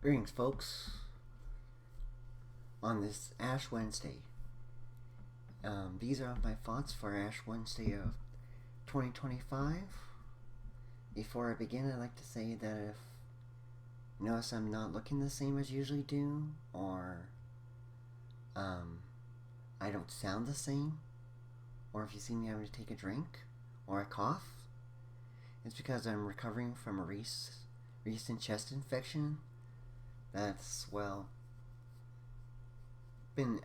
Greetings, folks. On this Ash Wednesday, these are my thoughts for Ash Wednesday of 2025. Before I begin, I'd like to say that if you notice I'm not looking the same as I usually do, or I don't sound the same, or if you see me having to take a drink, or a cough, it's because I'm recovering from a recent chest infection that's, been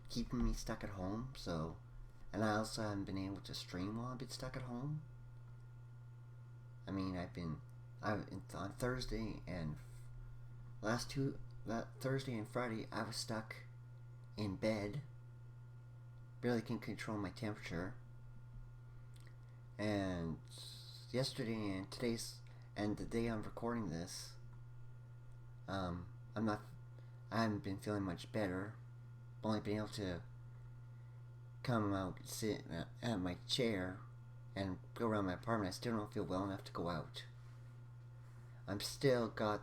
keeping me stuck at home, and I also haven't been able to stream while I've been stuck at home. I mean, on Thursday and Thursday and Friday, I was stuck in bed, barely can control my temperature, and yesterday and the day I'm recording this, I haven't been feeling much better. I've only been able to come out, sit at my chair, and go around my apartment. I still don't feel well enough to go out. I'm still got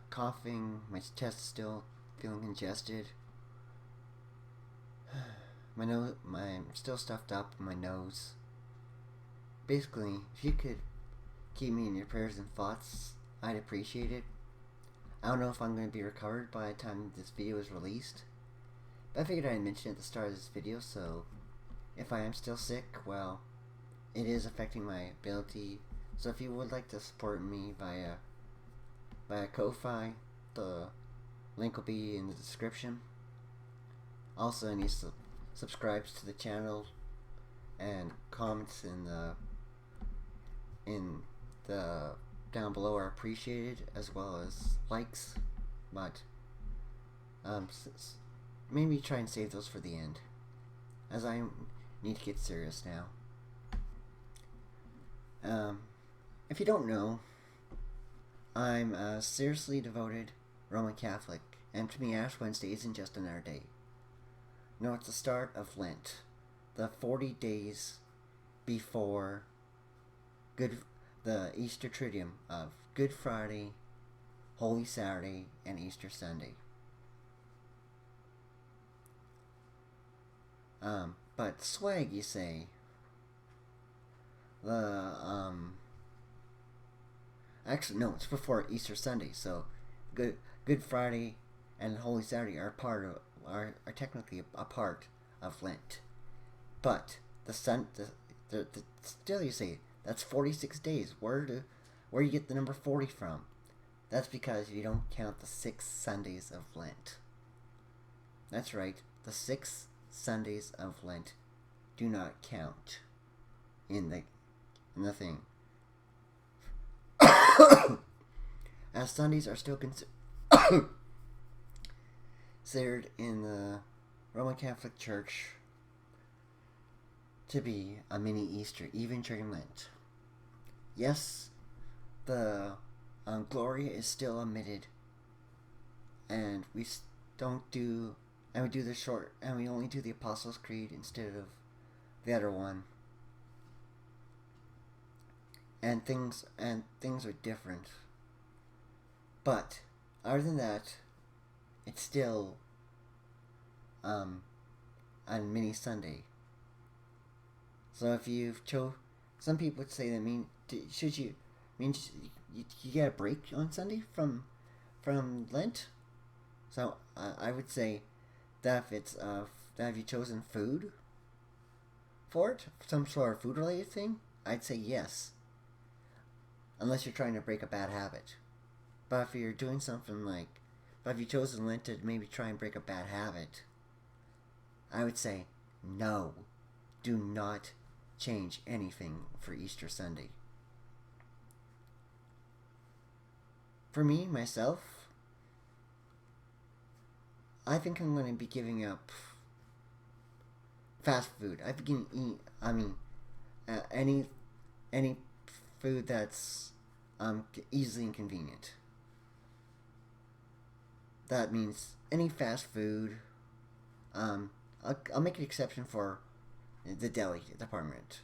coughing. My chest is still feeling congested. I'm still stuffed up in my nose. Basically, if you could keep me in your prayers and thoughts, I'd appreciate it. I don't know if I'm going to be recovered by the time this video is released, but I figured I'd mention it at the start of this video, so if I am still sick, well, it is affecting my ability. So if you would like to support me via Ko-Fi, the link will be in the description. Also, any subscribes to the channel and comments in the down below are appreciated, as well as likes, but maybe try and save those for the end, as I need to get serious now. If you don't know, I'm a seriously devoted Roman Catholic, and to me Ash Wednesday isn't just another day. No, it's the start of Lent, the 40 days before the Easter Triduum of Good Friday, Holy Saturday, and Easter Sunday. But swag, you say. Actually, no, it's before Easter Sunday. So, Good Friday and Holy Saturday are technically a part of Lent. But still, you say that's 46 days. Where you get the number 40 from? That's because you don't count the 6 Sundays of Lent. That's right, the 6 Sundays of Lent do not count in the thing. As Sundays are still considered in the Roman Catholic Church to be a mini Easter, even during Lent. Yes, the Gloria is still omitted, and we only do the Apostles' Creed instead of the other one, and things are different. But other than that, it's still a mini Sunday. So if some people would say that you get a break on Sunday from Lent. So I would say that have you chosen food for it, some sort of food related thing, I'd say yes, unless you're trying to break a bad habit. But if you're doing but if you chosen Lent to maybe try and break a bad habit, I would say no, do not change anything for Easter Sunday. For me, myself, I think I'm going to be giving up fast food. I begin to eat, any food that's easily inconvenient. That means any fast food. I'll make an exception for the deli department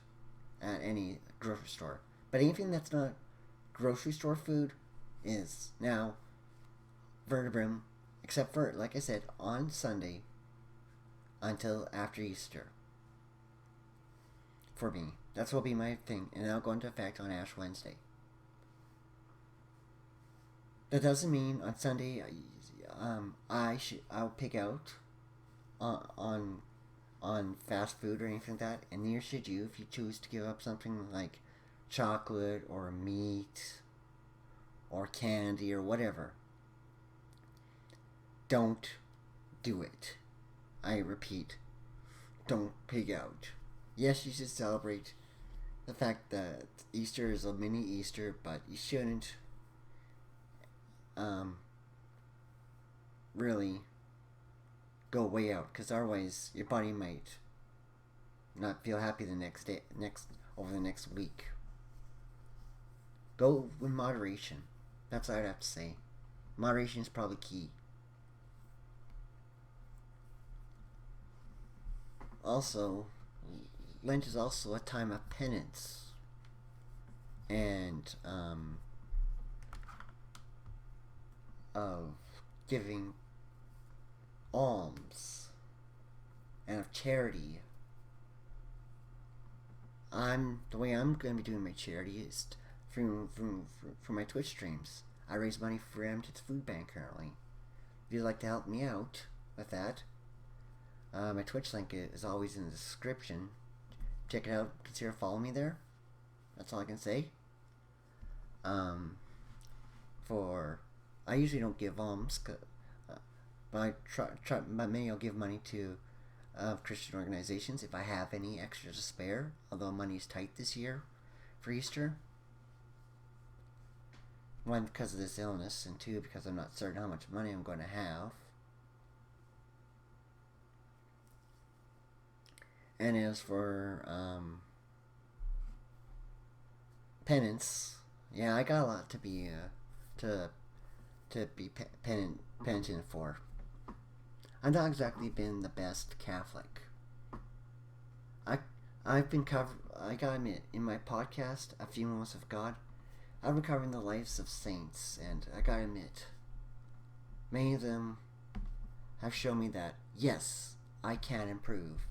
at any grocery store. But anything that's not grocery store food, is. Now, vertebrum, except for, like I said, on Sunday until after Easter. For me. That's what will be my thing, and that'll go into effect on Ash Wednesday. That doesn't mean on Sunday I'll pick out on fast food or anything like that, and neither should you if you choose to give up something like chocolate or meat or candy or whatever. Don't do it. I repeat, don't pig out. Yes, you should celebrate the fact that Easter is a mini Easter, but you shouldn't really go way out, because otherwise your body might not feel happy over the next week. Go with moderation. That's what I'd have to say. Moderation is probably key. Also, Lent is also a time of penance and of giving alms and of charity. The way I'm going to be doing my charity is from my Twitch streams. I raise money for Edmonton's food bank currently. If you'd like to help me out with that, my Twitch link is always in the description. Check it out. Consider following me there. That's all I can say. I usually don't give alms, but I try. But maybe I'll give money to Christian organizations if I have any extra to spare. Although money's tight this year for Easter. One, because of this illness, and two, because I'm not certain how much money I'm going to have. And as for penance, yeah, I got a lot to be penitent for. I've not exactly been the best Catholic. I gotta admit, in my podcast, A Few Moments of God, I've been covering the lives of saints, and I gotta admit, many of them have shown me that, yes, I can improve.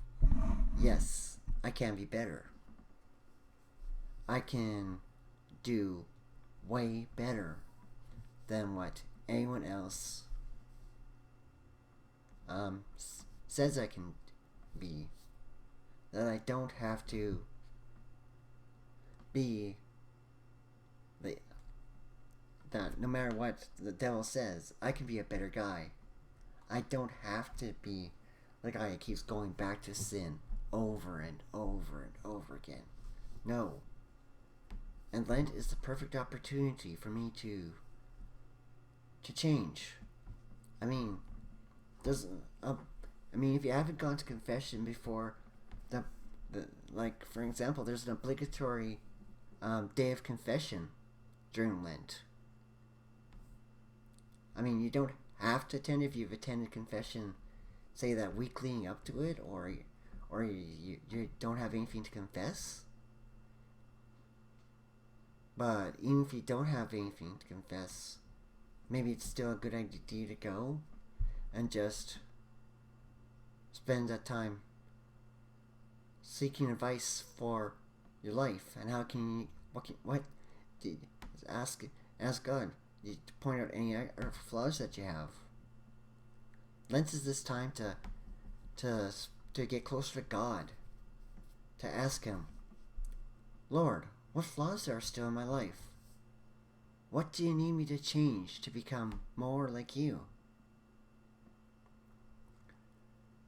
Yes, I can be better. I can do way better than what anyone else says I can be. That I don't have to be that no matter what the devil says, I can be a better guy. I don't have to be the guy that keeps going back to sin over and over and over again. No. And Lent is the perfect opportunity for me to change. I mean, if you haven't gone to confession before, like for example, there's an obligatory day of confession during Lent. I mean, you don't have to attend if you've attended confession, say that week leading up to it, or you don't have anything to confess. But even if you don't have anything to confess, maybe it's still a good idea to go and just spend that time seeking advice for your life and how can you ask God to point out any flaws that you have. Lent is this time to get closer to God, to ask Him, Lord, what flaws are still in my life? What do you need me to change to become more like you?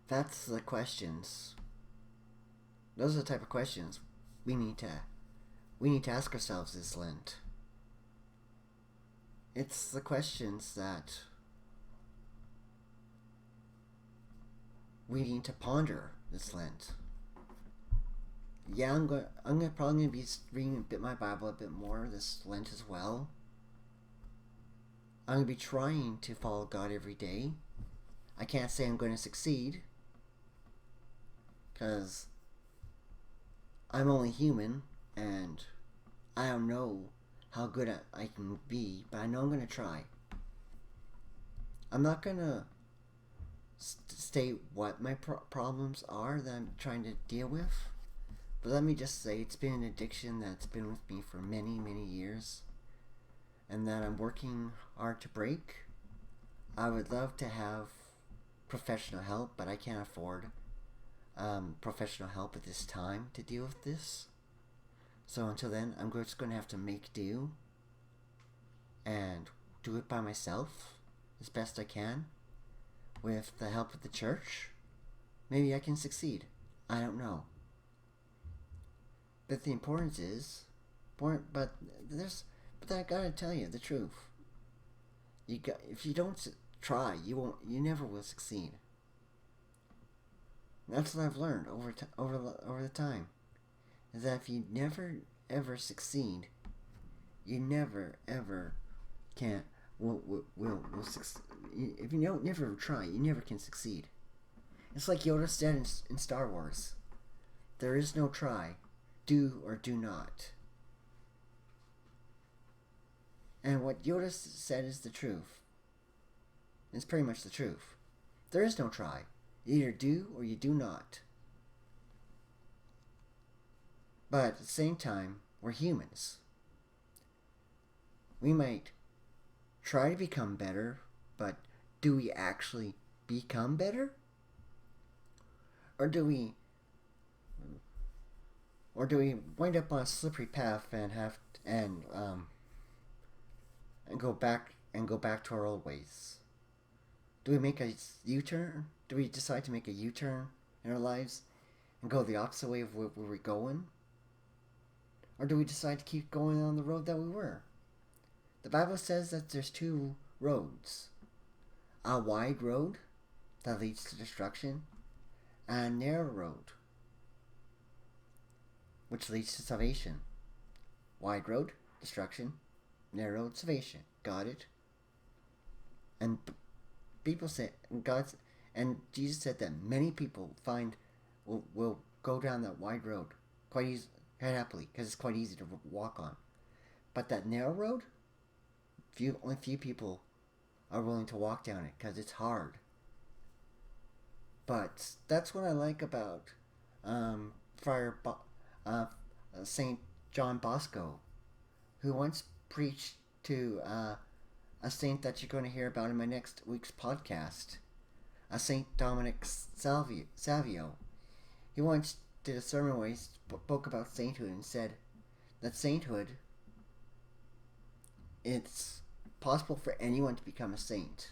That's the questions. Those are the type of questions we need to ask ourselves this Lent. It's the questions that we need to ponder this Lent. Yeah, I'm probably gonna be reading a bit my Bible a bit more this Lent as well. I'm gonna be trying to follow God every day. I can't say I'm going to succeed, because I'm only human, and I don't know how good I can be, but I know I'm going to try. I'm not going to state what my problems are that I'm trying to deal with, but let me just say it's been an addiction that's been with me for many, many years, and that I'm working hard to break. I would love to have professional help, but I can't afford professional help at this time to deal with this. So until then, I'm just going to have to make do and do it by myself as best I can with the help of the church. Maybe I can succeed. I don't know. But the importance is, but I gotta tell you the truth. If you don't try, you never will succeed. That's what I've learned over the time, is that if you never ever succeed, you never ever can will succeed. If you don't never try, you never can succeed. It's like Yoda said in Star Wars: there is no try, do or do not. And what Yoda said is the truth. It's pretty much the truth. There is no try. You either do or you do not. But at the same time, we're humans. We might try to become better, but do we actually become better? Or do we wind up on a slippery path and go back to our old ways? Do we make a U-turn? Do we decide to make a U-turn in our lives and go the opposite way of where we're going? Or do we decide to keep going on the road that we were? The Bible says that there's two roads. A wide road that leads to destruction, and a narrow road which leads to salvation. Wide road, destruction. Narrow road, salvation. Got it? And people say, and Jesus said that many people will go down that wide road quite happily, because it's quite easy to walk on. But that narrow road, only few people are willing to walk down it, because it's hard. But that's what I like about Saint John Bosco, who once preached to a saint that you're going to hear about in my next week's podcast, a Saint Dominic Savio. He once did a sermon where he spoke about sainthood and said that sainthood, it's possible for anyone to become a saint.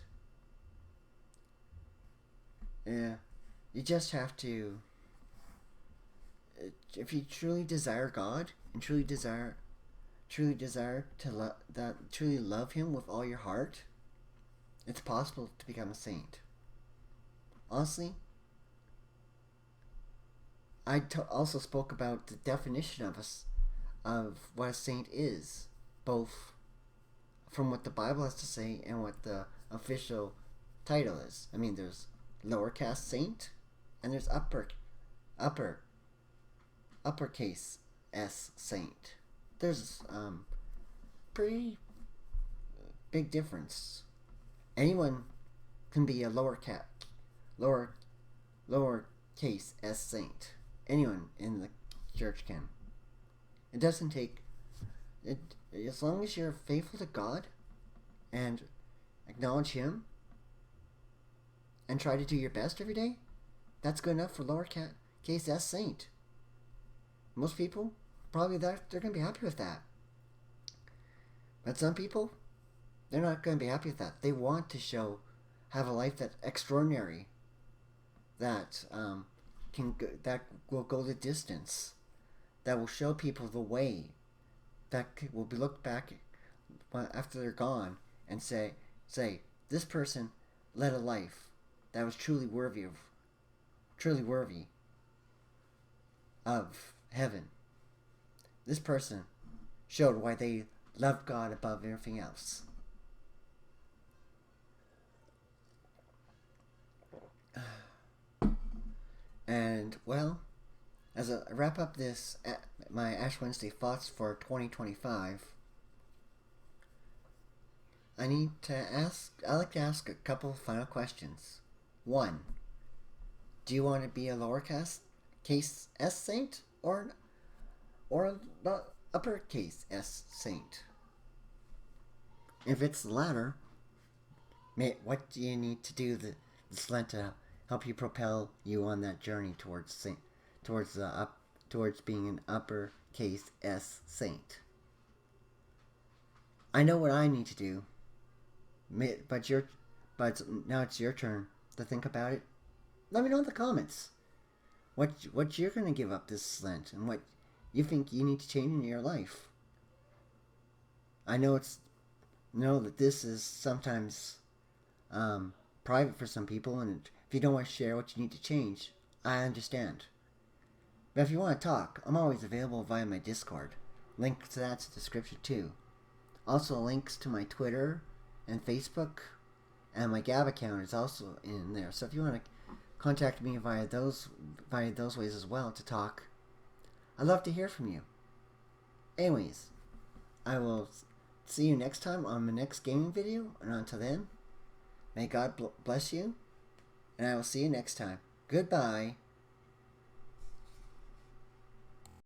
Yeah, you just have to, if you truly desire God and truly desire to truly love Him with all your heart, it's possible to become a saint. Honestly, I also spoke about the definition of what a saint is, both from what the Bible has to say and what the official title is. I mean, there's lower caste saint, and there's uppercase S saint. There's pretty big difference. Anyone can be a lower case S saint. Anyone in the church can. It doesn't take it, as long as you're faithful to God and acknowledge Him and try to do your best every day. That's good enough for lower case S saint. Most people probably they're going to be happy with that. But some people, they're not going to be happy with that. They want to have a life that's extraordinary, that that will go the distance, that will show people the way, that will be looked back after they're gone and say, this person led a life that was truly worthy of heaven. This person showed why they loved God above everything else. And, well, as I wrap up my Ash Wednesday thoughts for 2025, I like to ask a couple final questions. One, do you want to be a lowercase case S saint or the uppercase S saint? If it's the latter, what do you need to do this Lent to help you propel you on that journey towards being an uppercase S saint? I know what I need to do, but now it's your turn to think about it. Let me know in the comments what you're gonna give up this Lent and what you think you need to change in your life. I know that this is sometimes private for some people, and if you don't want to share what you need to change, I understand. But if you want to talk, I'm always available via my Discord. Link to that's in the description too. Also, links to my Twitter and Facebook and my Gab account is also in there. So if you want to contact me via those ways as well to talk, I'd love to hear from you. Anyways, I will see you next time on my next gaming video, and until then, may God bless you, and I will see you next time. Goodbye.